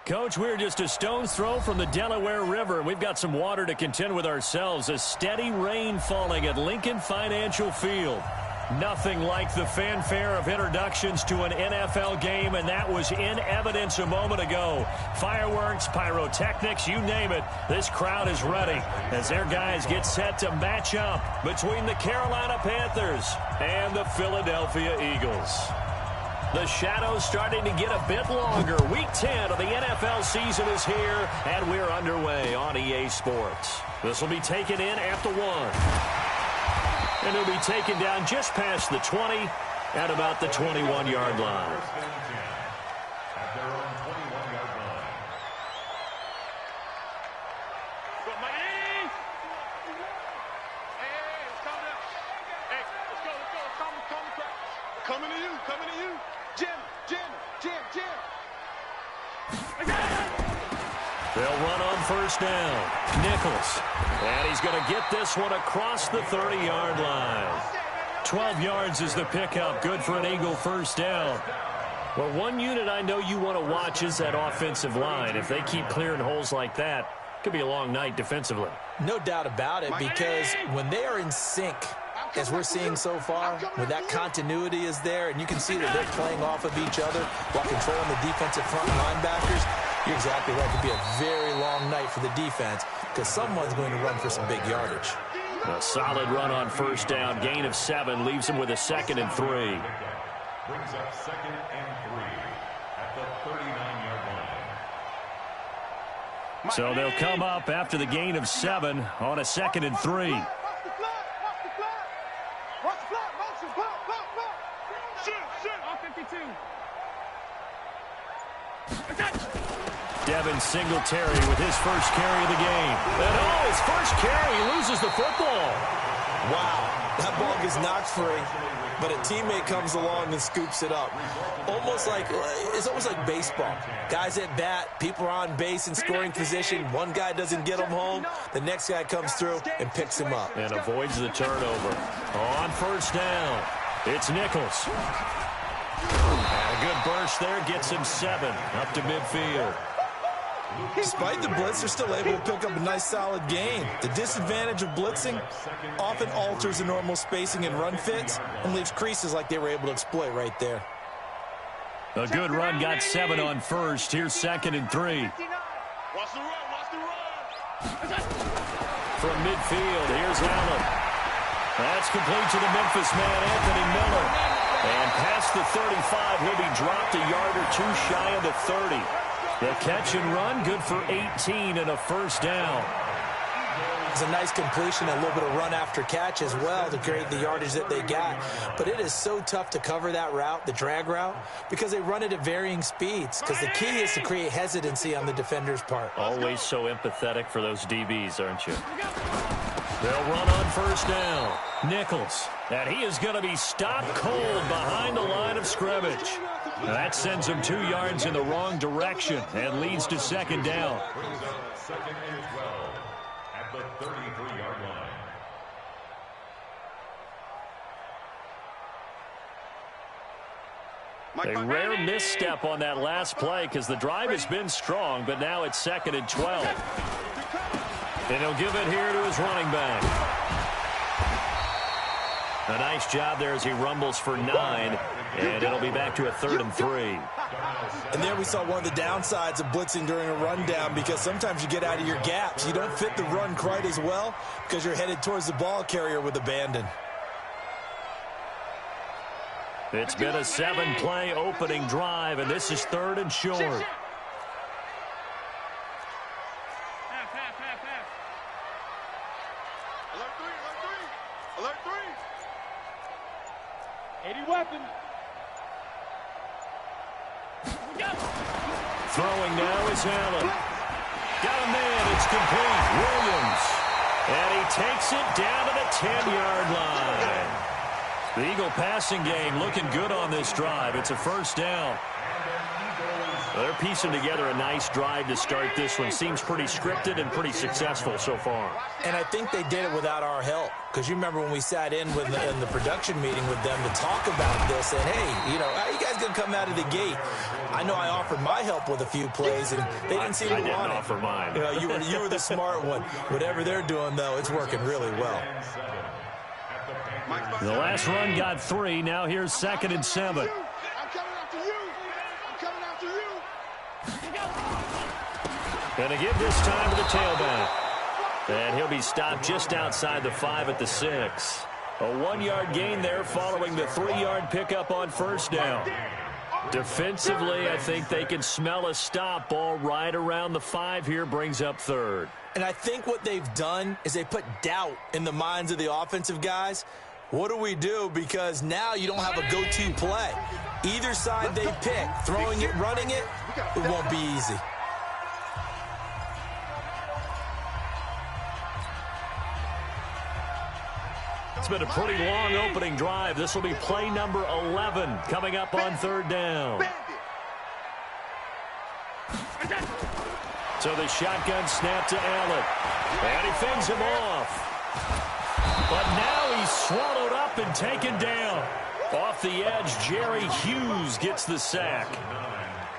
Coach, we're just a stone's throw from the Delaware River. We've got some water to contend with ourselves. A steady rain falling at Lincoln Financial Field. Nothing like the fanfare of introductions to an NFL game, and that was in evidence a moment ago. Fireworks, pyrotechnics, you name it. This crowd is ready as their guys get set to match up between the Carolina Panthers and the Philadelphia Eagles. The shadow's starting to get a bit longer. Week 10 of the NFL season is here, and we're underway on EA Sports. This will be taken in at the 1. And it'll be taken down just past the 20 at about the 21-yard line. Coming to you. Jim. They'll run on first down. Nichols. And he's going to get this one across the 30-yard line. 12 yards is the pickup. Good for an Eagle first down. Well, one unit I know you want to watch is that offensive line. If they keep clearing holes like that, it could be a long night defensively. No doubt about it, because when they are in sync, as we're seeing so far, when that continuity is there, and you can see that they're playing off of each other while controlling the defensive front linebackers, you're exactly right. It could be a very long night for the defense because someone's going to run for some big yardage. A solid run on first down. Gain of 7 leaves him with a 2nd and 3. Brings up 2nd and 3 at the 39-yard line. So they'll come up after the gain of 7 on a 2nd and 3. Devin Singletary with his first carry of the game. And his first carry, he loses the football. Wow, that ball gets knocked free, but a teammate comes along and scoops it up. It's almost like baseball. Guys at bat, people are on base in scoring position. One guy doesn't get him home, the next guy comes through and picks him up. And avoids the turnover. On first down, it's Nichols. And a good burst there gets him 7 up to midfield. Despite the blitz, they're still able to pick up a nice, solid gain. The disadvantage of blitzing often alters the normal spacing and run fits and leaves creases like they were able to exploit right there. A good run got 7 on first. Here's 2nd and 3. Watch the run. From midfield, here's Allen. That's complete to the Memphis man, Anthony Miller. And past the 35, he'll be dropped a yard or 2 shy of the 30. The catch and run, good for 18 and a first down. It's a nice completion, a little bit of run after catch as well to create the yardage that they got. But it is so tough to cover that route, the drag route, because they run it at varying speeds. Because the key is to create hesitancy on the defender's part. Always so empathetic for those DBs, aren't you? They'll run on first down. Nichols. And he is going to be stopped cold behind the line of scrimmage. That sends him 2 yards in the wrong direction and leads to 2nd down. 2nd and 12 at the 33-yard line. A rare misstep on that last play because the drive has been strong, but now it's 2nd and 12. And he'll give it here to his running back. A nice job there as he rumbles for 9, and it'll be back to a 3rd and 3. And there we saw one of the downsides of blitzing during a rundown, because sometimes you get out of your gaps. You don't fit the run quite as well because you're headed towards the ball carrier with abandon. It's been a 7-play opening drive, and this is 3rd and short. Alert 3. 80 weapon. Throwing now is Allen. Got a man, it's complete. Williams. And he takes it down to the 10-yard line. The Eagle passing game looking good on this drive. It's a first down. They're piecing together a nice drive to start this one. Seems pretty scripted and pretty successful so far. And I think they did it without our help. Because you remember when we sat in the production meeting with them to talk about this, and hey, you know, how you guys guy's going to come out of the gate. I know I offered my help with a few plays, and they didn't seem to want it. I didn't offer mine. You know, you were the smart one. Whatever they're doing, though, it's working really well. The last run got 3. Now here's 2nd and 7. I'm coming after you. I'm coming after you. Going to give this time to the tailback. And he'll be stopped just outside the 5 at the 6. A 1-yard gain there following the 3-yard pickup on first down. Defensively, I think they can smell a stop. Ball right around the 5 here, brings up 3rd. And I think what they've done is they put doubt in the minds of the offensive guys. What do we do? Because now you don't have a go-to play. Either side they pick, throwing it, running it, it won't be easy. It's been a pretty long opening drive. This will be play number 11 coming up on 3rd down. So the shotgun snap to Allen. And he fends him off. But now he's swallowed up and taken down. Off the edge, Jerry Hughes gets the sack.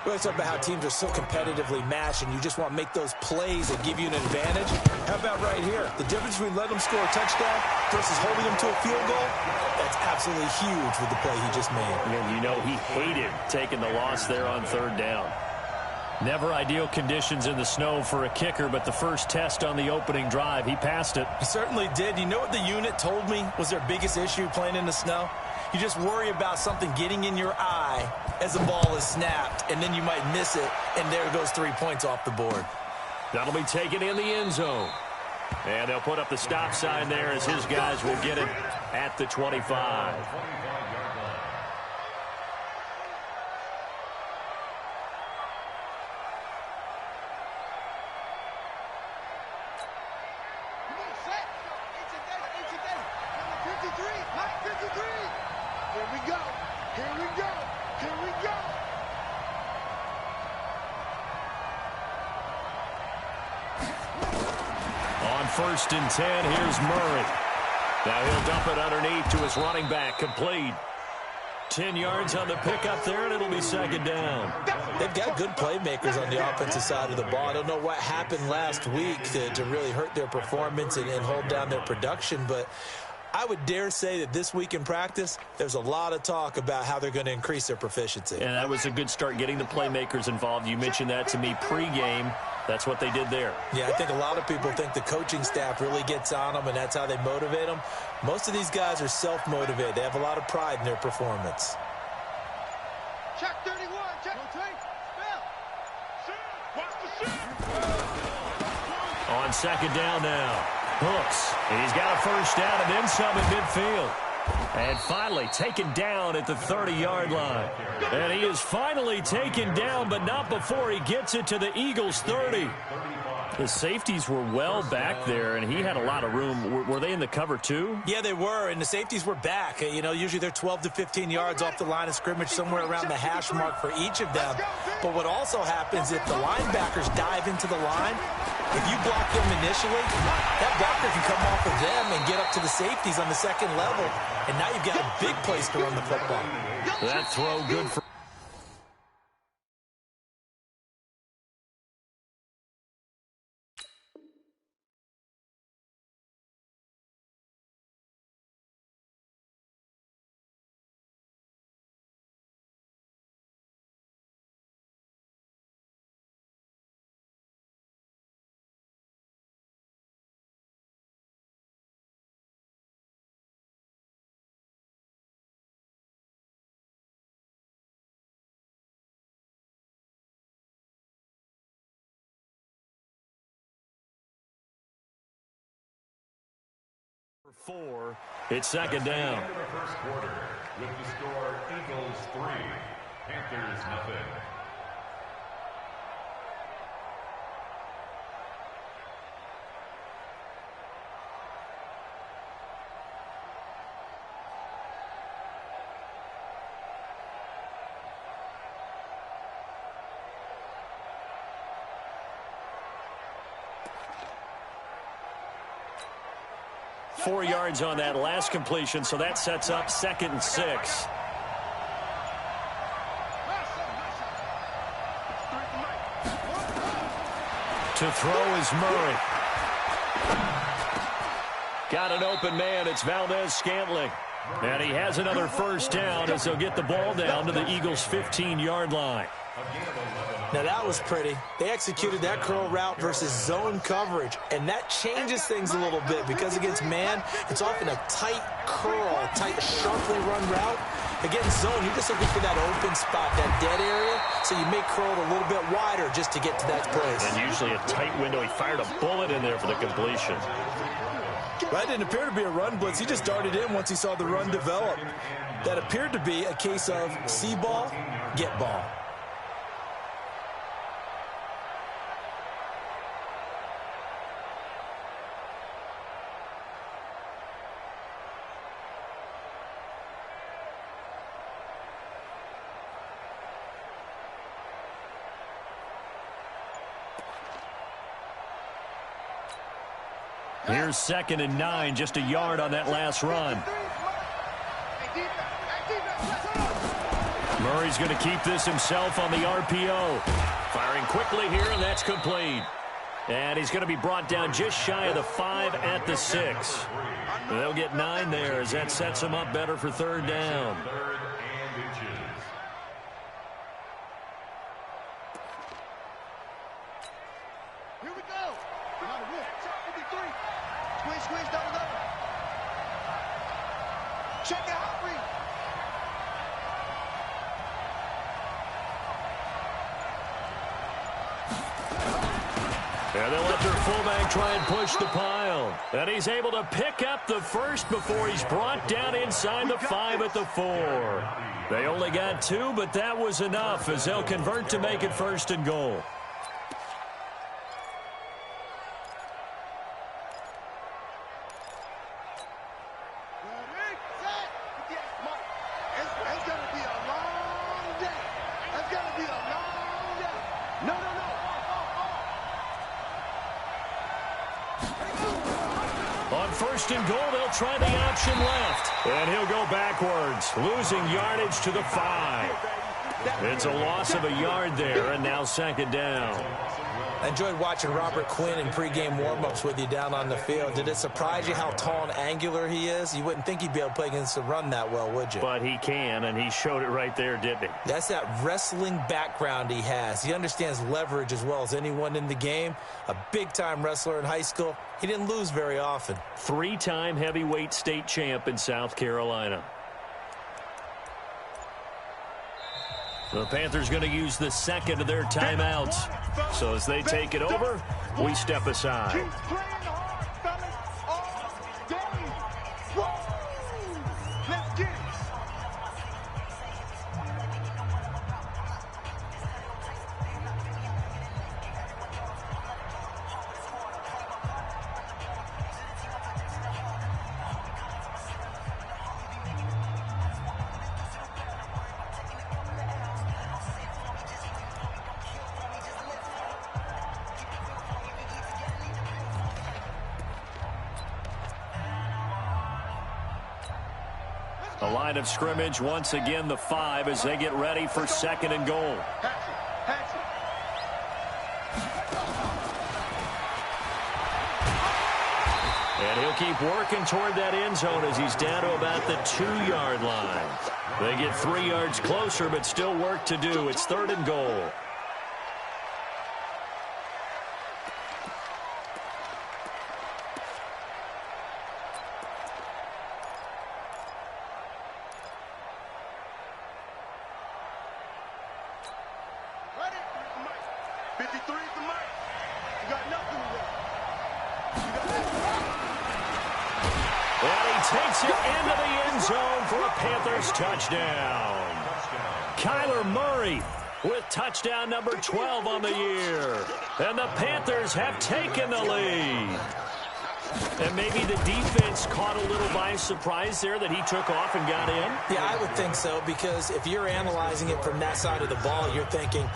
We always talk about how teams are so competitively matched, and you just want to make those plays that give you an advantage. How about right here? The difference between letting them score a touchdown versus holding them to a field goal, that's absolutely huge with the play he just made. And you know he hated taking the loss there on 3rd down. Never ideal conditions in the snow for a kicker, but the first test on the opening drive, he passed it. He certainly did. You know what the unit told me was their biggest issue playing in the snow? You just worry about something getting in your eye as the ball is snapped, and then you might miss it, and there goes 3 points off the board. That'll be taken in the end zone. And they'll put up the stop sign there as his guys will get it at the 25. First and 10, here's Murray. Now he'll dump it underneath to his running back, complete. 10 yards on the pickup there, and it'll be 2nd down. They've got good playmakers on the offensive side of the ball. I don't know what happened last week to really hurt their performance and hold down their production, but I would dare say that this week in practice, there's a lot of talk about how they're going to increase their proficiency. And that was a good start, getting the playmakers involved. You mentioned that to me pregame. That's what they did there. Yeah, I think a lot of people think the coaching staff really gets on them, and that's how they motivate them. Most of these guys are self-motivated. They have a lot of pride in their performance. Check 31, check 3, On 2nd down now. Hooks, and he's got a first down and then some at midfield. And finally taken down at the 30-yard line. And he is finally taken down, but not before he gets it to the Eagles' 30. The safeties were well back there, and he had a lot of room. Were they in the cover too? Yeah, they were, and the safeties were back. You know, usually they're 12 to 15 yards off the line of scrimmage, somewhere around the hash mark for each of them. But what also happens if the linebackers dive into the line, if you block them initially, that blocker can come off of them and get up to the safeties on the 2nd level, and now you've got a big place to run the football. That throw good for... Four. It's 2nd down. The first quarter with the score Eagles 3, Panthers nothing. Four yards on that last completion, so that sets up 2nd and 6. To throw is Murray. Got an open man. It's Valdez-Scantling. And he has another first down as they'll get the ball down to the Eagles' 15-yard line. Now, that was pretty. They executed that curl route versus zone coverage, and that changes things a little bit because against man, it's often a tight curl, a tight, sharply run route. Against zone, you're just looking for that open spot, that dead area, so you may curl it a little bit wider just to get to that place. And usually a tight window. He fired a bullet in there for the completion. That didn't appear to be a run blitz. He just darted in once he saw the run develop. That appeared to be a case of see ball, get ball. Here's 2nd and 9, just a yard on that last run. Murray's going to keep this himself on the RPO. Firing quickly here, and that's complete. And he's going to be brought down just shy of the 5 at the 6. They'll get 9 there as that sets him up better for 3rd down. Here we go. Squeeze, double. Check it out, read. And they'll let their fullback try and push the pile. And he's able to pick up the first before he's brought down inside the 5 at the 4. They only got 2, but that was enough as they'll convert to make it 1st and goal. On 1st and goal, they'll try the option left. And he'll go backwards, losing yardage to the 5. It's a loss of a yard there, and now 2nd down. I enjoyed watching Robert Quinn in pregame warm-ups with you down on the field. Did it surprise you how tall and angular he is? You wouldn't think he'd be able to play against the run that well, would you? But he can, and he showed it right there, didn't he? That's that wrestling background he has. He understands leverage as well as anyone in the game. A big-time wrestler in high school. He didn't lose very often. 3-time heavyweight state champ in South Carolina. The Panthers going to use the 2nd of their timeouts. So as they take it over, we step aside. The line of scrimmage, once again, the 5 as they get ready for 2nd and goal. And he'll keep working toward that end zone as he's down to about the 2-yard line. They get 3 yards closer, but still work to do. It's 3rd and goal. Takes it into the end zone for a Panthers touchdown. Kyler Murray with touchdown number 12 on the year. And the Panthers have taken the lead. And maybe the defense caught a little by surprise there that he took off and got in. Yeah, I would think so, because if you're analyzing it from that side of the ball, you're thinking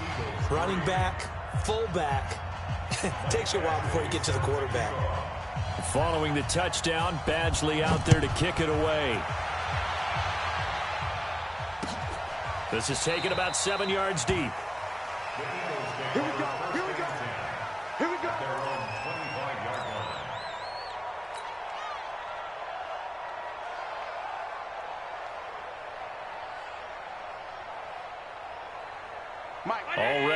running back, fullback. It takes you a while before you get to the quarterback. Following the touchdown, Badgley out there to kick it away. This is taken about 7 yards deep. Here we go. Here we go. Here we go.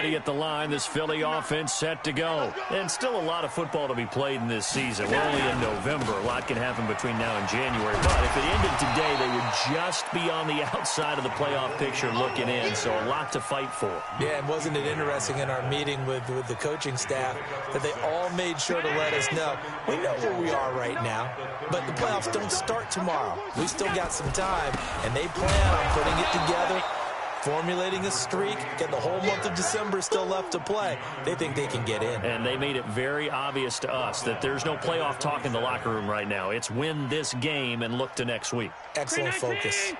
ready at the line. This Philly offense set to go. And still a lot of football to be played in this season. We're only in November. A lot can happen between now and January. But if it ended today, they would just be on the outside of the playoff picture looking in. So a lot to fight for. Yeah, and wasn't it interesting in our meeting with the coaching staff that they all made sure to let us know, we know where we are right now, but the playoffs don't start tomorrow. We still got some time, and they plan on putting it together, formulating a streak, get the whole month of December still left to play. They think they can get in. And they made it very obvious to us that there's no playoff talk in the locker room right now. It's win this game and look to next week. Excellent focus.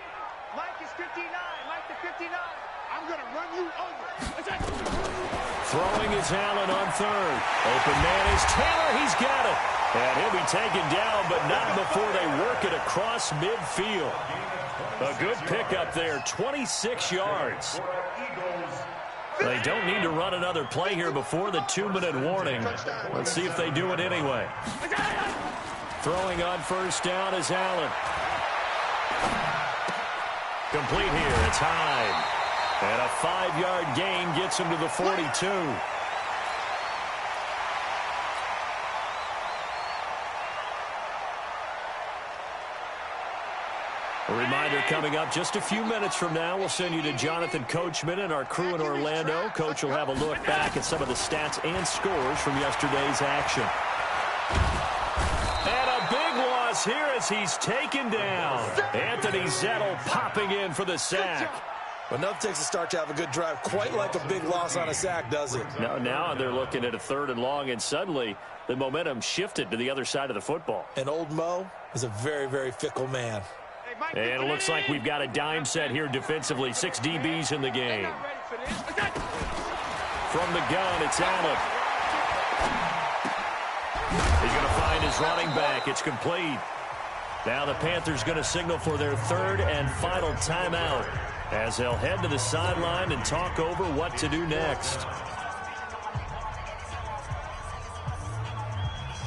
Mike is 59. Mike the 59. I'm going to run you over. Throwing is Allen on third. Open man is Taylor. He's got it. And he'll be taken down, but not before they work it across midfield. A good pickup there, 26 yards. They don't need to run another play here before the 2-minute warning. Let's see if they do it anyway. Throwing on first down is Allen. Complete here, it's Hyde. And a 5-yard gain gets him to the 42. A reminder coming up just a few minutes from now. We'll send you to Jonathan Coachman and our crew in Orlando. Coach will have a look back at some of the stats and scores from yesterday's action. And a big loss here as he's taken down. Anthony Zettel popping in for the sack. But nothing takes a start to have a good drive, quite like a big loss on a sack, does it? Now they're looking at a 3rd and long, and suddenly the momentum shifted to the other side of the football. And old Mo is a very, very fickle man. And it looks like we've got a dime set here defensively. 6 DBs in the game. From the gun, it's Allen. He's going to find his running back. It's complete. Now the Panthers going to signal for their 3rd and final timeout as they'll head to the sideline and talk over what to do next.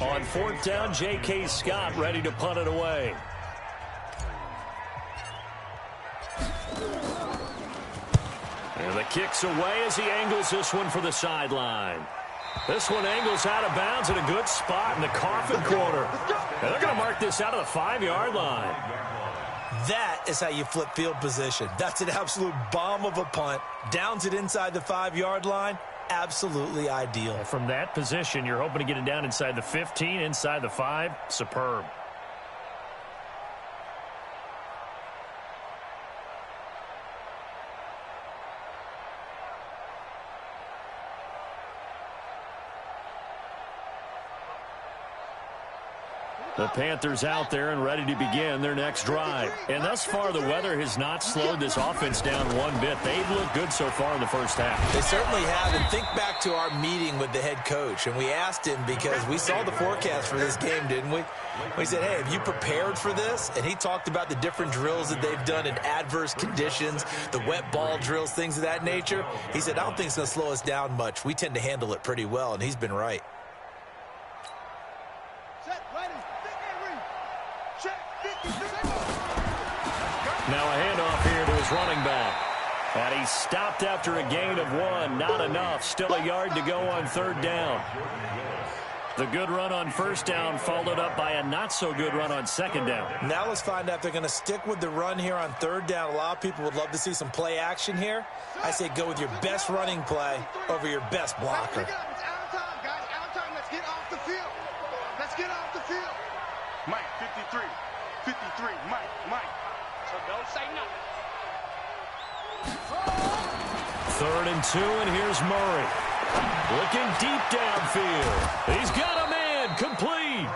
On 4th down, J.K. Scott ready to punt it away. And the kick's away as he angles this one for the sideline. This one angles out of bounds in a good spot in the coffin corner. And they're going to mark this out of the 5-yard line. That is how you flip field position. That's an absolute bomb of a punt. Downs it inside the 5-yard line. Absolutely ideal. From that position, you're hoping to get it down inside the 15, inside the 5. Superb. The Panthers out there and ready to begin their next drive. And thus far, the weather has not slowed this offense down one bit. They've looked good so far in the first half. They certainly have. And think back to our meeting with the head coach. And we asked him because we saw the forecast for this game, didn't we? We said, hey, have you prepared for this? And he talked about the different drills that they've done in adverse conditions, the wet ball drills, things of that nature. He said, I don't think it's going to slow us down much. We tend to handle it pretty well, and he's been right. Now a handoff here to his running back. And he stopped after a gain of 1. Not enough. Still a yard to go on 3rd down. The good run on 1st down followed up by a not-so-good run on 2nd down. Now let's find out if they're going to stick with the run here on 3rd down. A lot of people would love to see some play action here. I say go with your best running play over your best blocker. It's out of time, guys. Out of time. Let's get off the field. Let's get off the field. Mike, 53. 53. Mike. So don't say nothing. 3rd and 2, and here's Murray. Looking deep downfield. He's got a man. Complete.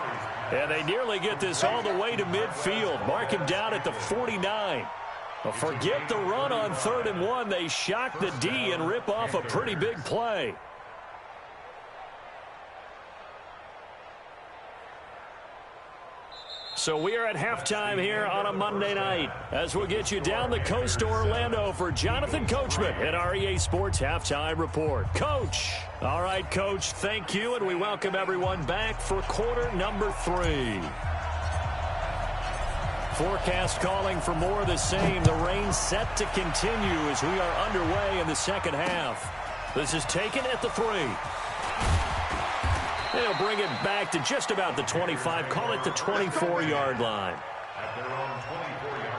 And they nearly get this all the way to midfield. Mark him down at the 49. Well, forget the run on 3rd and 1. They shock the D and rip off a pretty big play. So we are at halftime here on a Monday night as we'll get you down the coast to Orlando for Jonathan Coachman at our EA Sports Halftime Report. Coach. All right, Coach, thank you, and we welcome everyone back for quarter number 3. Forecast calling for more of the same. The rain set to continue as we are underway in the second half. This is taken at the 3. They'll bring it back to just about the 25. Call it the 24-yard line. At their own 24-yard line.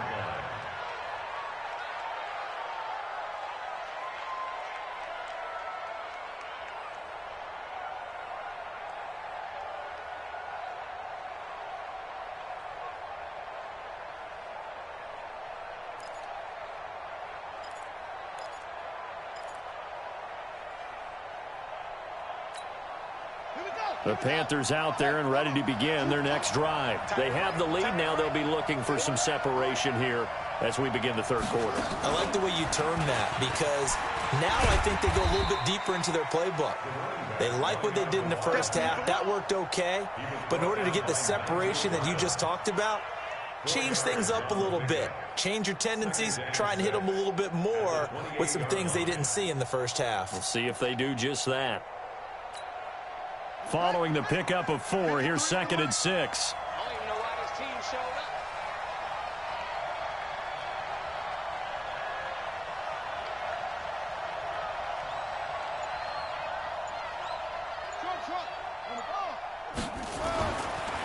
The Panthers out there and ready to begin their next drive. They have the lead now. They'll be looking for some separation here as we begin the third quarter. I like the way you term that because now I think they go a little bit deeper into their playbook. They like what they did in the first half. That worked okay. But in order to get the separation that you just talked about, change things up a little bit. Change your tendencies. Try and hit them a little bit more with some things they didn't see in the first half. We'll see if they do just that. Following the pickup of 4, here's 2nd and 6. I don't even know why this team showed up.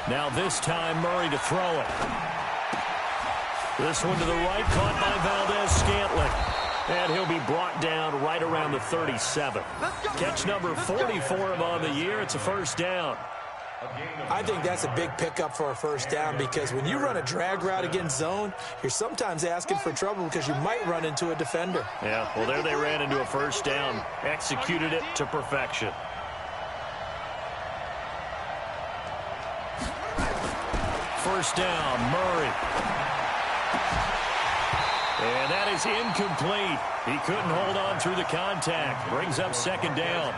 Now this time Murray to throw it. This one to the right, caught by Valdez-Scantling. And he'll be brought down right around the 37. Catch number 40 for him on the year. It's a first down. I think that's a big pickup for a first down because when you run a drag route against zone, you're sometimes asking for trouble because you might run into a defender. Yeah, well, there they ran into a first down. Executed it to perfection. First down, Murray. And that is incomplete. He couldn't hold on through the contact. Brings up 2nd down.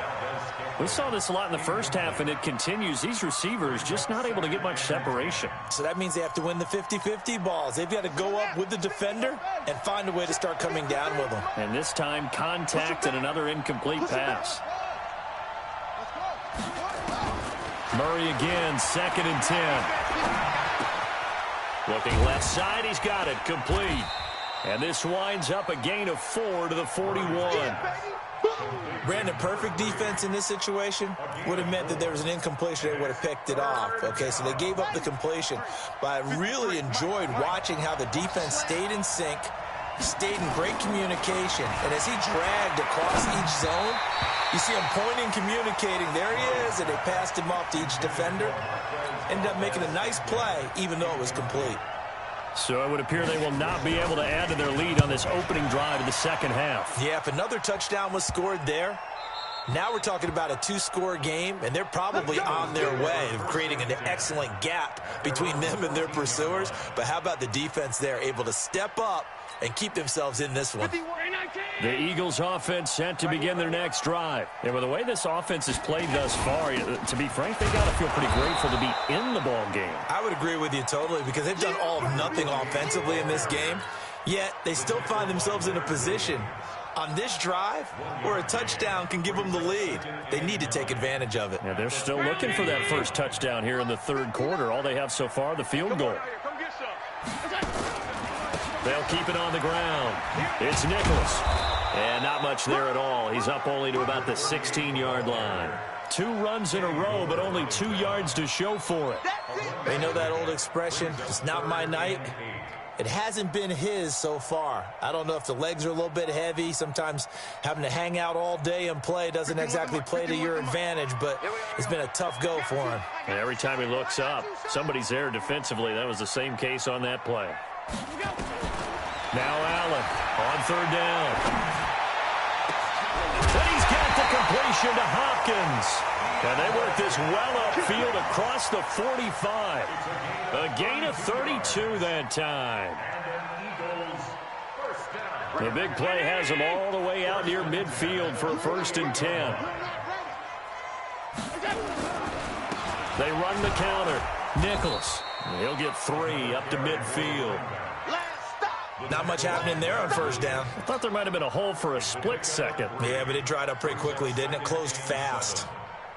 We saw this a lot in the first half, and it continues. These receivers just not able to get much separation. So that means they have to win the 50-50 balls. They've got to go up with the defender and find a way to start coming down with them. And this time, contact and another incomplete pass. Murray again, 2nd and 10. Looking left side, he's got it, complete. And this winds up a gain of 4 to the 41. Brandon, perfect defense in this situation would have meant that there was an incompletion. They would have picked it off. Okay, so they gave up the completion. But I really enjoyed watching how the defense stayed in sync, stayed in great communication. And as he dragged across each zone, you see him pointing, communicating. There he is, and they passed him off to each defender. Ended up making a nice play, even though it was complete. So it would appear they will not be able to add to their lead on this opening drive of the second half. Yeah, if another touchdown was scored there, now we're talking about a 2-score game, and they're probably on their way of creating an excellent gap between them and their pursuers. But how about the defense there, able to step up and keep themselves in this one? The Eagles offense set to begin their next drive. And with the way this offense has played thus far, to be frank, they got to feel pretty grateful to be in the ball game. I would agree with you totally because they've done all of nothing offensively in this game, yet they still find themselves in a position on this drive where a touchdown can give them the lead. They need to take advantage of it. Yeah, they're still looking for that first touchdown here in the third quarter. All they have so far, the field goal. They'll keep it on the ground. It's Nicholas. And not much there at all. He's up only to about the 16-yard line. 2 runs in a row, but only 2 yards to show for it. They know that old expression, it's not my night. It hasn't been his so far. I don't know if the legs are a little bit heavy. Sometimes having to hang out all day and play doesn't exactly play to your advantage, but it's been a tough go for him. And every time he looks up, somebody's there defensively. That was the same case on that play. Now Allen on 3rd down. And he's got the completion to Hopkins. And they work this well upfield across the 45. A gain of 32 that time. The big play has them all the way out near midfield for a 1st and 10. They run the counter. Nicholas. He'll get 3 up to midfield. Not much happening there on 1st down. I thought there might have been a hole for a split second. Yeah, but it dried up pretty quickly, didn't it? Closed fast.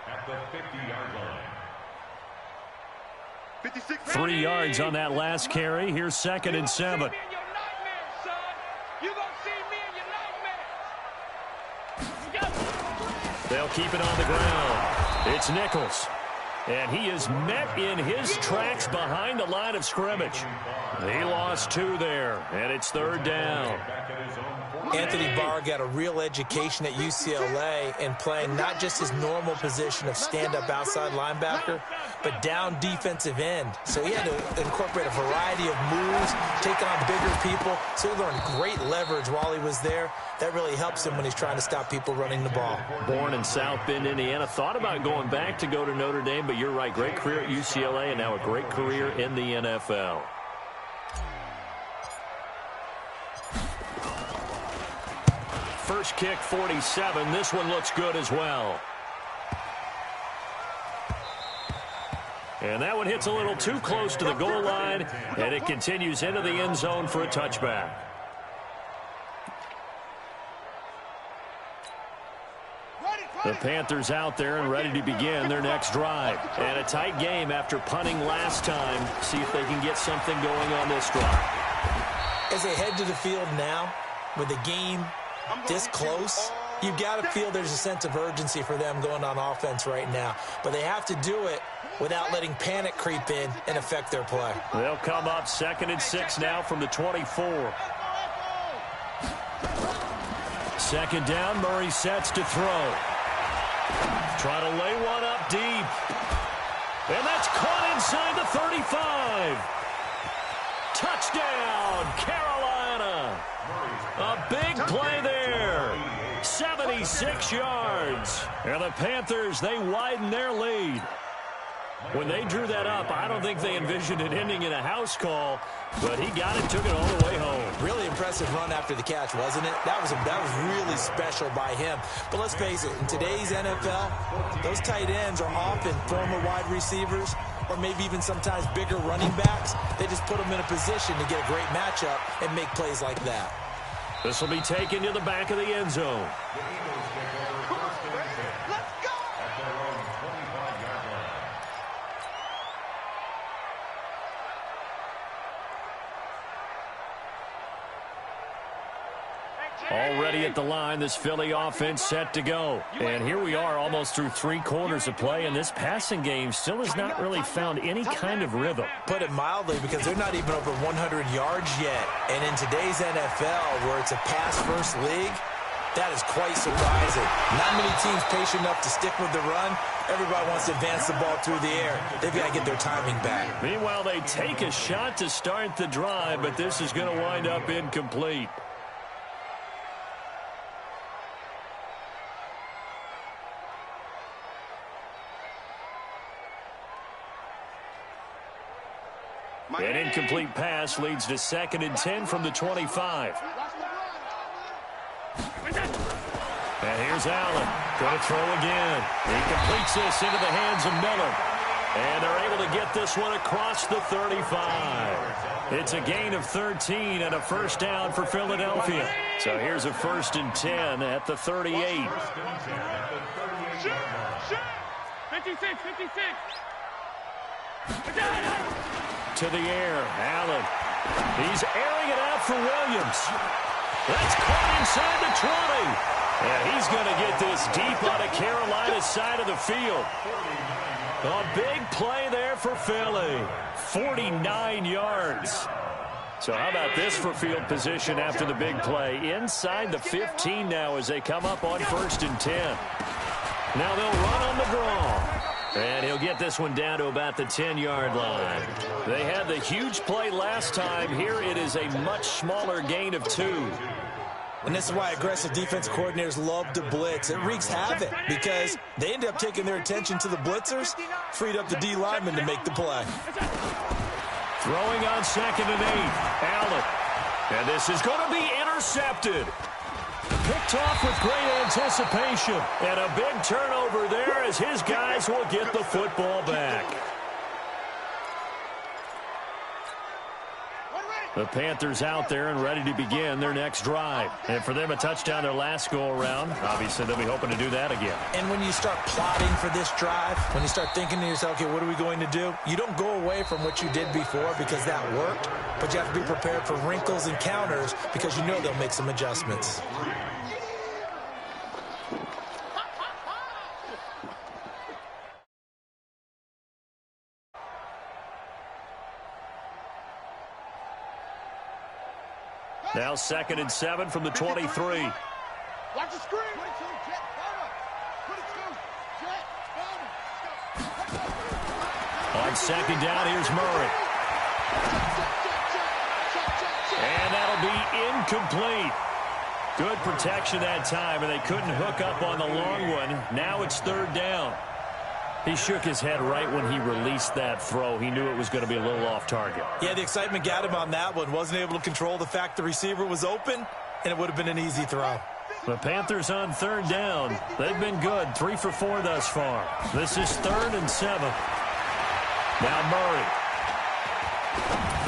At the 50-yard line. 3 yards on that last carry. Here's 2nd and 7. They'll keep it on the ground. It's Nichols. And he is met in his tracks behind the line of scrimmage. He lost 2 there, and it's 3rd down. Anthony Barr got a real education at UCLA in playing not just his normal position of stand-up outside linebacker, but down defensive end. So he had to incorporate a variety of moves, take on bigger people. So he learned great leverage while he was there. That really helps him when he's trying to stop people running the ball. Born in South Bend, Indiana. Thought about going back to go to Notre Dame, but you're right. Great career at UCLA and now a great career in the NFL. First kick, 47. This one looks good as well. And that one hits a little too close to the goal line, and it continues into the end zone for a touchback. The Panthers out there and ready to begin their next drive. And a tight game after punting last time. See if they can get something going on this drive. As they head to the field now, with the game this close, you've got to feel there's a sense of urgency for them going on offense right now. But they have to do it without letting panic creep in and affect their play. They'll come up 2nd and 6 now from the 24. 2nd down, Murray sets to throw. Try to lay one up deep. And that's caught inside the 35. Touchdown, Carolina. A big play there. 76 yards. And the Panthers, they widen their lead. When they drew that up, I don't think they envisioned it ending in a house call, but he got it, took it all the way home. Really impressive run after the catch, wasn't it? That was really special by him. But let's face it, in today's NFL, those tight ends are often former wide receivers or maybe even sometimes bigger running backs. They just put them in a position to get a great matchup and make plays like that. This will be taken to the back of the end zone. Already at the line, this Philly offense set to go. And here we are almost through 3 quarters of play, and this passing game still has not really found any kind of rhythm. Put it mildly, because they're not even over 100 yards yet. And in today's NFL, where it's a pass-first league, that is quite surprising. Not many teams patient enough to stick with the run. Everybody wants to advance the ball through the air. They've got to get their timing back. Meanwhile, they take a shot to start the drive, but this is going to wind up incomplete. An incomplete pass leads to 2nd and 10 from the 25. And here's Allen. Going to throw again. He completes this into the hands of Miller. And they're able to get this one across the 35. It's a gain of 13 and a first down for Philadelphia. So here's a 1st and 10 at the 38. 56. To the air, Allen. He's airing it out for Williams. That's caught inside the 20. And he's going to get this deep on the Carolina side of the field. A big play there for Philly. 49 yards. So how about this for field position after the big play? Inside the 15 now as they come up on 1st and 10. Now they'll run on the draw. And he'll get this one down to about the 10-yard line. They had the huge play last time. Here it is a much smaller gain of 2. And this is why aggressive defense coordinators love to blitz. It wreaks havoc because they end up taking their attention to the blitzers, freed up the D lineman to make the play. Throwing on 2nd and 8, Allen. And this is going to be intercepted. Picked off with great anticipation. And a big turnover there as his guys will get the football back. The Panthers out there and ready to begin their next drive. And for them, a touchdown their last go-around. Obviously, they'll be hoping to do that again. And when you start plotting for this drive, when you start thinking to yourself, okay, what are we going to do? You don't go away from what you did before because that worked, but you have to be prepared for wrinkles and counters because you know they'll make some adjustments. Now 2nd and 7 from the 23. Watch the screen. 22, jet, 22, jet, on 2nd down, here's Murray. And that'll be incomplete. Good protection that time, and they couldn't hook up on the long one. Now it's 3rd down. He shook his head right when he released that throw. He knew it was going to be a little off target. Yeah, the excitement got him on that one. Wasn't able to control the fact the receiver was open, and it would have been an easy throw. The Panthers on 3rd down. They've been good, 3 for 4 thus far. This is 3rd and 7. Now Murray.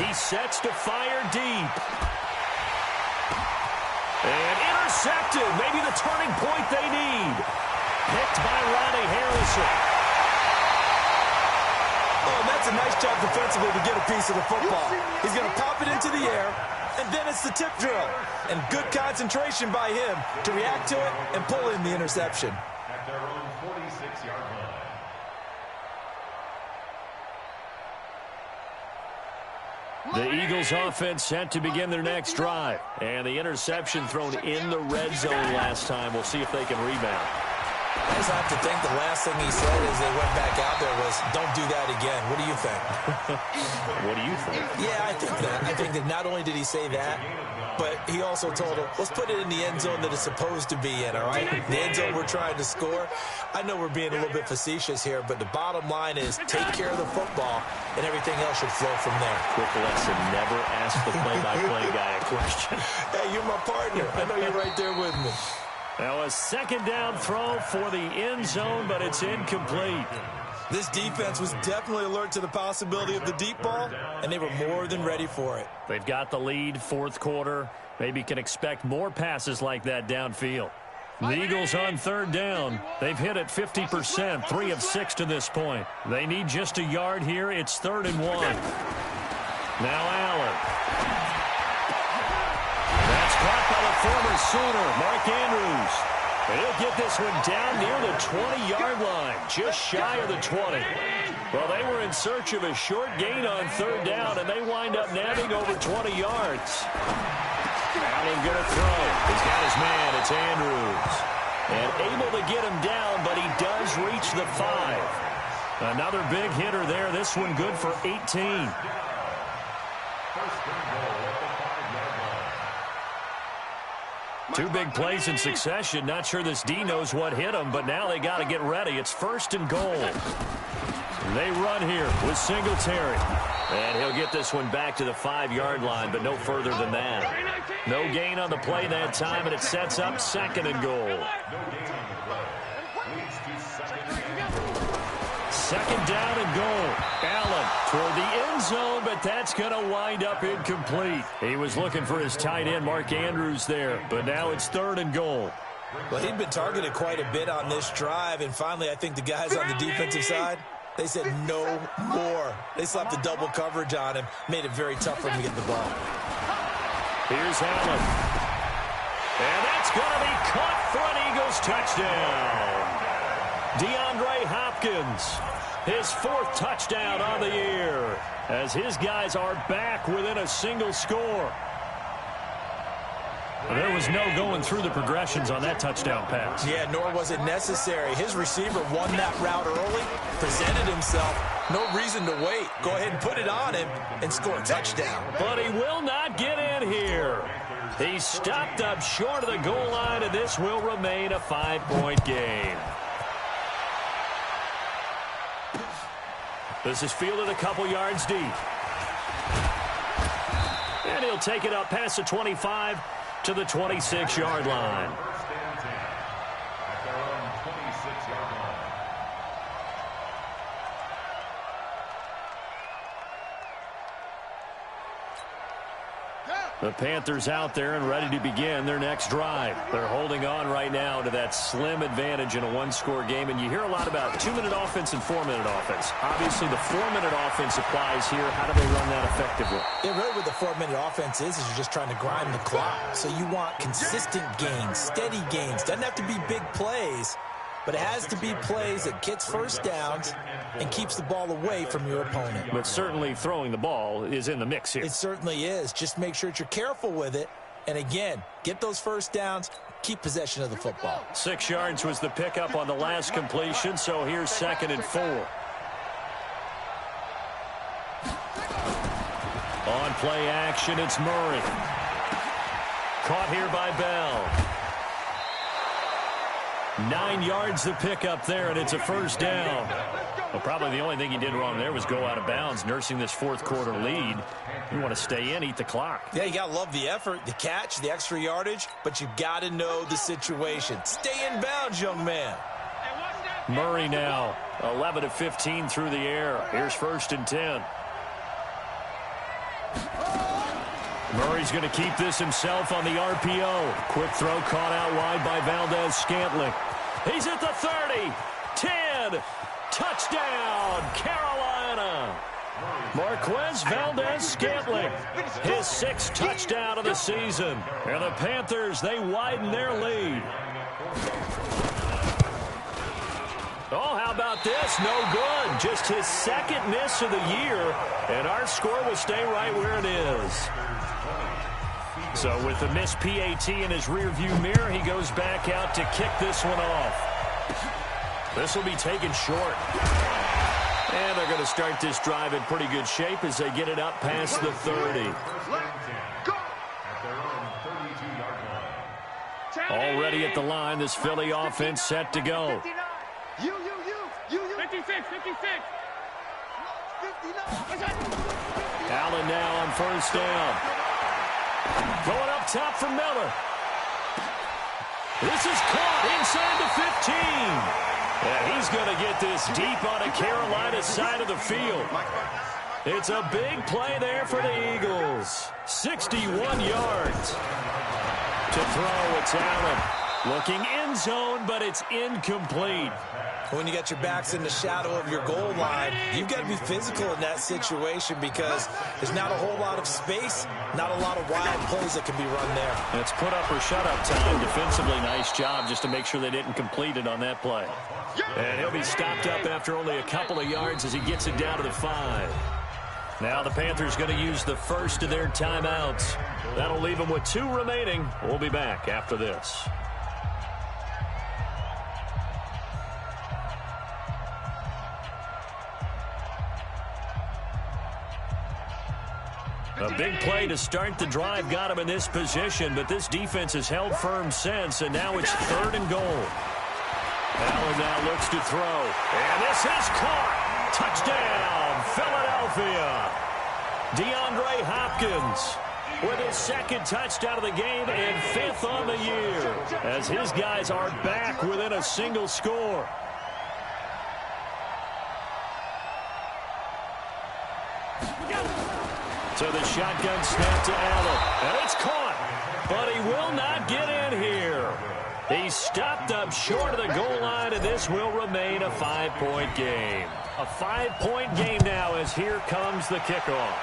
He sets to fire deep. And intercepted. Maybe the turning point they need. Picked by Ronnie Harrison. Oh, and that's a nice job defensively to get a piece of the football. He's going to pop it into the air, and then it's the tip drill. And good concentration by him to react to it and pull in the interception. At their own 46-yard line. The Eagles offense set to begin their next drive. And the interception thrown in the red zone last time. We'll see if they can rebound. I just have to think the last thing he said as they went back out there was, don't do that again. What do you think? What do you think? Yeah, I think that. I think that not only did he say that, but he also told him, let's put it in the end zone that it's supposed to be in, all right? The end zone we're trying to score. I know we're being a little bit facetious here, but the bottom line is take care of the football, and everything else should flow from there. Quick lesson, never ask the play-by-play guy a question. Hey, you're my partner. I know you're right there with me. Now a 2nd down throw for the end zone, but it's incomplete. This defense was definitely alert to the possibility of the deep ball, and they were more than ready for it. They've got the lead, 4th quarter. Maybe can expect more passes like that downfield. The Eagles on 3rd down. They've hit it 50%, 3 of 6 to this point. They need just a yard here. It's 3rd and 1. Now Allen. That's caught by the former Sooner, Mark Andrews. And he'll get this one down near the 20-yard line, just shy of the 20. Well, they were in search of a short gain on 3rd down, and they wind up nabbing over 20 yards. Allen going to throw. He's got his man. It's Andrews. And able to get him down, but he does reach the 5. Another big hitter there. This one good for 18. First and goal at the 5-yard line. 2 big plays in succession. Not sure this D knows what hit him, but now they got to get ready. It's 1st and goal. They run here with Singletary. And he'll get this one back to the 5-yard line, but no further than that. No gain on the play that time, and it sets up 2nd and goal. No gain on the play. Leads to 2nd and goal. 2nd down and goal. Allen toward the end zone, but that's going to wind up incomplete. He was looking for his tight end, Mark Andrews, there, but now it's 3rd and goal. Well, he'd been targeted quite a bit on this drive, and finally I think the guys on the defensive side, they said no more. They slapped the double coverage on him, made it very tough for him to get the ball. Here's Allen. And that's going to be caught for an Eagles touchdown. DeAndre Hopkins, his 4th touchdown on the year, as his guys are back within a single score. There was no going through the progressions on that touchdown pass. Yeah, nor was it necessary. His receiver won that route early, presented himself. No reason to wait. Go ahead and put it on him and score a touchdown. But he will not get in here. He stopped up short of the goal line, and this will remain a 5-point game. This is fielded a couple yards deep. And he'll take it up past the 25 to the 26-yard line. First and 10 at their own 26-yard line. The Panthers out there and ready to begin their next drive. They're holding on right now to that slim advantage in a 1-score game. And you hear a lot about 2-minute offense and 4-minute offense. Obviously, the 4-minute offense applies here. How do they run that effectively? Yeah, really what the 4-minute offense is you're just trying to grind the clock. So you want consistent gains, steady gains. Doesn't have to be big plays, but it has to be plays that gets first downs and keeps the ball away from your opponent. But certainly throwing the ball is in the mix here. It certainly is. Just make sure that you're careful with it And again, get those first downs, keep possession of the football. 6 yards was the pickup on the last completion, so here's 2nd and 4. On play action, it's Murray. Caught here by Bell. 9 yards the pickup there, and it's a first down. Well, probably the only thing he did wrong there was go out of bounds, nursing this fourth quarter lead. You want to stay in, eat the clock. Yeah, you got to love the effort, the catch, the extra yardage, but you got to know the situation. Stay in bounds, young man. Murray now, 11 of 15 through the air. Here's 1st and 10. Murray's going to keep this himself on the RPO. Quick throw caught out wide by Valdez-Scantling. He's at the 30, 10, touchdown, Carolina. Marquez Valdez-Scantling, his 6th touchdown of the season. And the Panthers, they widen their lead. Oh, how about this? No good. Just his 2nd miss of the year, and our score will stay right where it is. So with the missed PAT in his rearview mirror, he goes back out to kick this one off. This will be taken short. And they're going to start this drive in pretty good shape as they get it up past the 30. Already at the line, this Philly offense set to go. 56. Allen now on 1st down. Going up top for Miller. This is caught inside the 15. And he's going to get this deep on a Carolina side of the field. It's a big play there for the Eagles. 61 yards. To throw, it's Allen. Looking end zone, but it's incomplete. When you got your backs in the shadow of your goal line, you've got to be physical in that situation because there's not a whole lot of space, not a lot of wild plays that can be run there. It's put up or shut up time. Defensively, nice job just to make sure they didn't complete it on that play. And he'll be stopped up after only a couple of yards as he gets it down to the 5. Now the Panthers going to use the first of their timeouts. That'll leave them with 2 remaining. We'll be back after this. A big play to start the drive got him in this position, but this defense has held firm since, and now it's 3rd and goal. Allen now looks to throw, and this is caught. Touchdown, Philadelphia. DeAndre Hopkins with his 2nd touchdown of the game and 5th on the year, as his guys are back within a single score. So the shotgun snap to Allen, and it's caught, but he will not get in here. He's stopped up short of the goal line, and this will remain a 5-point game. A 5-point game now as here comes the kickoff.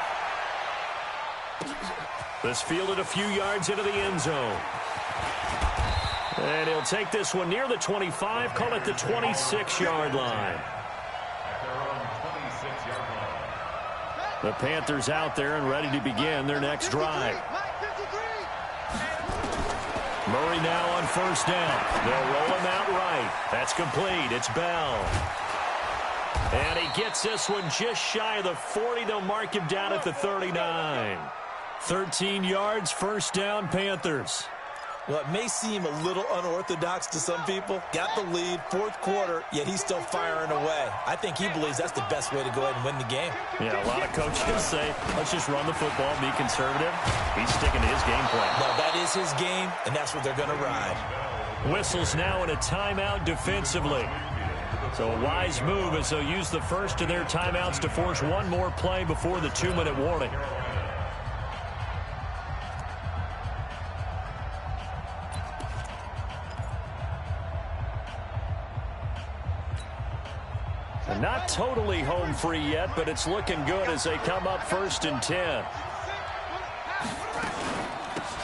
This fielded a few yards into the end zone. And he'll take this one near the 25, call it the 26-yard line. The Panthers out there and ready to begin their next drive. Murray now on 1st down. They'll roll him out right. That's complete. It's Bell. And he gets this one just shy of the 40. They'll mark him down at the 39. 13 yards, 1st down, Panthers. Well, it may seem a little unorthodox to some people. Got the lead, 4th quarter, yet he's still firing away. I think he believes that's the best way to go ahead and win the game. Yeah, a lot of coaches say, let's just run the football, be conservative. He's sticking to his game plan. No, that is his game, and that's what they're going to ride. Whistles now in a timeout defensively. So a wise move as they'll use the first of their timeouts to force one more play before the 2-minute warning. Not totally home free yet, but it's looking good as they come up 1st and 10.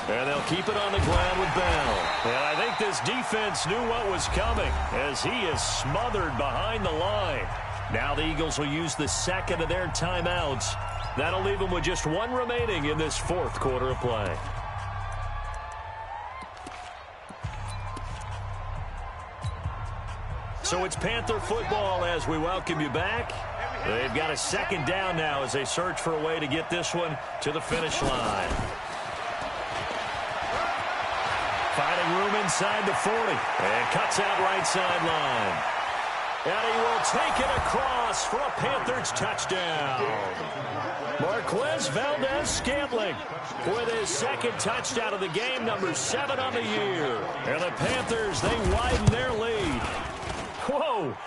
And they'll keep it on the ground with Bell. And I think this defense knew what was coming as he is smothered behind the line. Now the Eagles will use the 2nd of their timeouts. That'll leave them with just 1 remaining in this 4th quarter of play. So it's Panther football as we welcome you back. They've got a second down now as they search for a way to get this one to the finish line. Finding room inside the 40. And cuts out right sideline. And he will take it across for a Panthers touchdown. Marquez Valdez-Scantling with his second touchdown of the game, number 7 on the year. And the Panthers, they widen their lead. Whoa.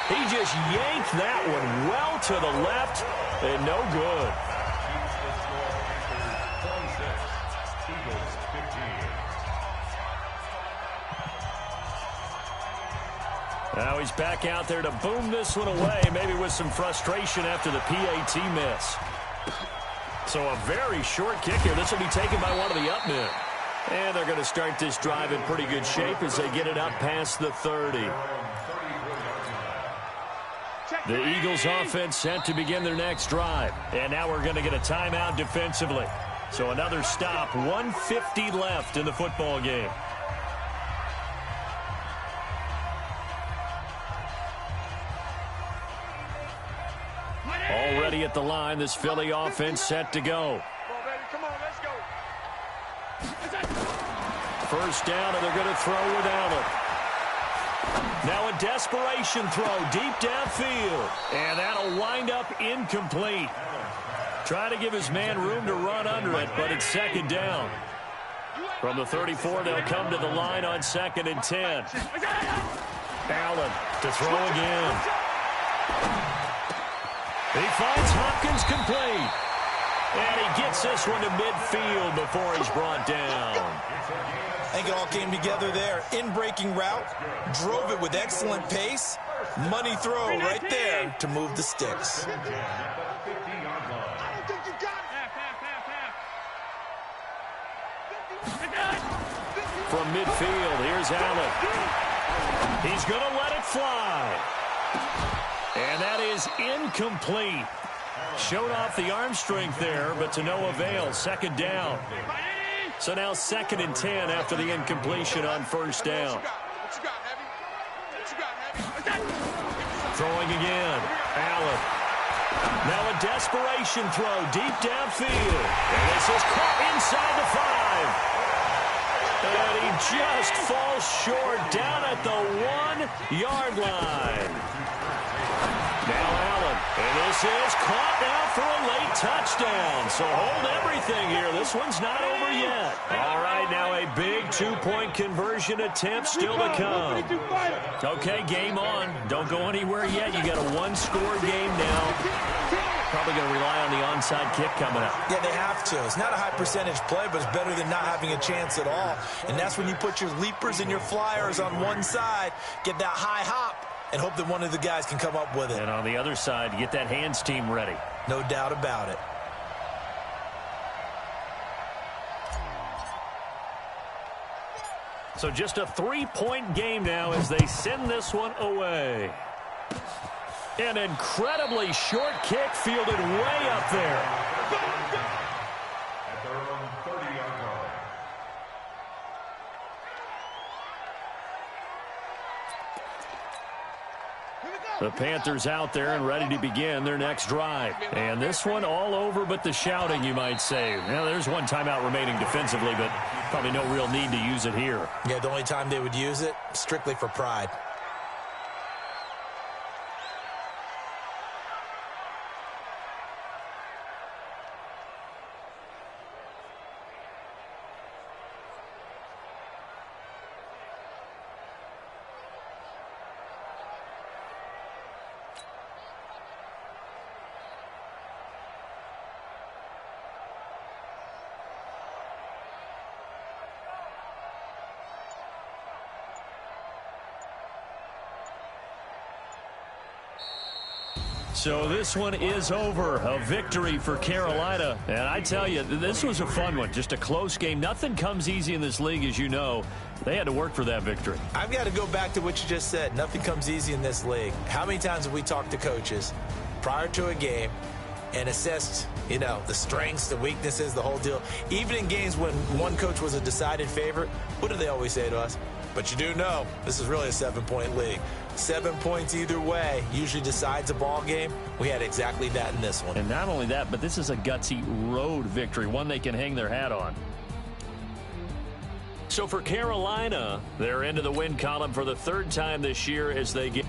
He just yanked that one well to the left and no good. Now he's back out there to boom this one away, maybe with some frustration after the PAT miss. So a very short kick here. This will be taken by one of the up men. And they're going to start this drive in pretty good shape as they get it up past the 30. The Eagles offense set to begin their next drive. And now we're going to get a timeout defensively. So another stop, 1:50 left in the football game. Already at the line, this Philly offense set to go. Come on, let's go. First down, and they're going to throw with Allen. Now a desperation throw deep downfield. And that'll wind up incomplete. Try to give his man room to run under it, but it's second down. From the 34, they'll come to the line on 2nd and 10. Allen to throw again. He finds Hopkins complete. And he gets this one to midfield before he's brought down. I think it all came together there. In-breaking route, drove it with excellent pace. Money throw right there to move the sticks. I don't think you got it. From midfield, here's Allen. He's going to let it fly. And that is incomplete. Showed off the arm strength there, but to no avail. Second down. So now 2nd and 10 after the incompletion on first down. Throwing again. Allen. Now a desperation throw deep downfield. And this is caught inside the 5. And he just falls short down at the 1-yard line. Now Allen, and this is caught now for a late touchdown. So hold everything here. This one's not over yet. All right, now a big 2-point conversion attempt still to come. Okay, game on. Don't go anywhere yet. You got a 1-score game now. Probably going to rely on the onside kick coming up. Yeah, they have to. It's not a high percentage play, but it's better than not having a chance at all. And that's when you put your leapers and your flyers on one side, get that high hop, and hope that one of the guys can come up with it. And on the other side, get that hands team ready. No doubt about it. So just a 3-point game now as they send this one away. An incredibly short kick fielded way up there. At their own 30-yard line. The Panthers out there and ready to begin their next drive. And this one all over but the shouting, you might say. Now, there's one timeout remaining defensively, but probably no real need to use it here. Yeah, the only time they would use it, strictly for pride. So this one is over. A victory for Carolina. And I tell you, this was a fun one. Just a close game. Nothing comes easy in this league, as you know. They had to work for that victory. I've got to go back to what you just said. Nothing comes easy in this league. How many times have we talked to coaches prior to a game and assessed, you know, the strengths, the weaknesses, the whole deal? Even in games when one coach was a decided favorite, what do they always say to us? But you do know this is really a 7-point league. 7 points either way usually decides a ball game. We had exactly that in this one. And not only that, but this is a gutsy road victory, one they can hang their hat on. So for Carolina, they're into the win column for the 3rd time this year as they get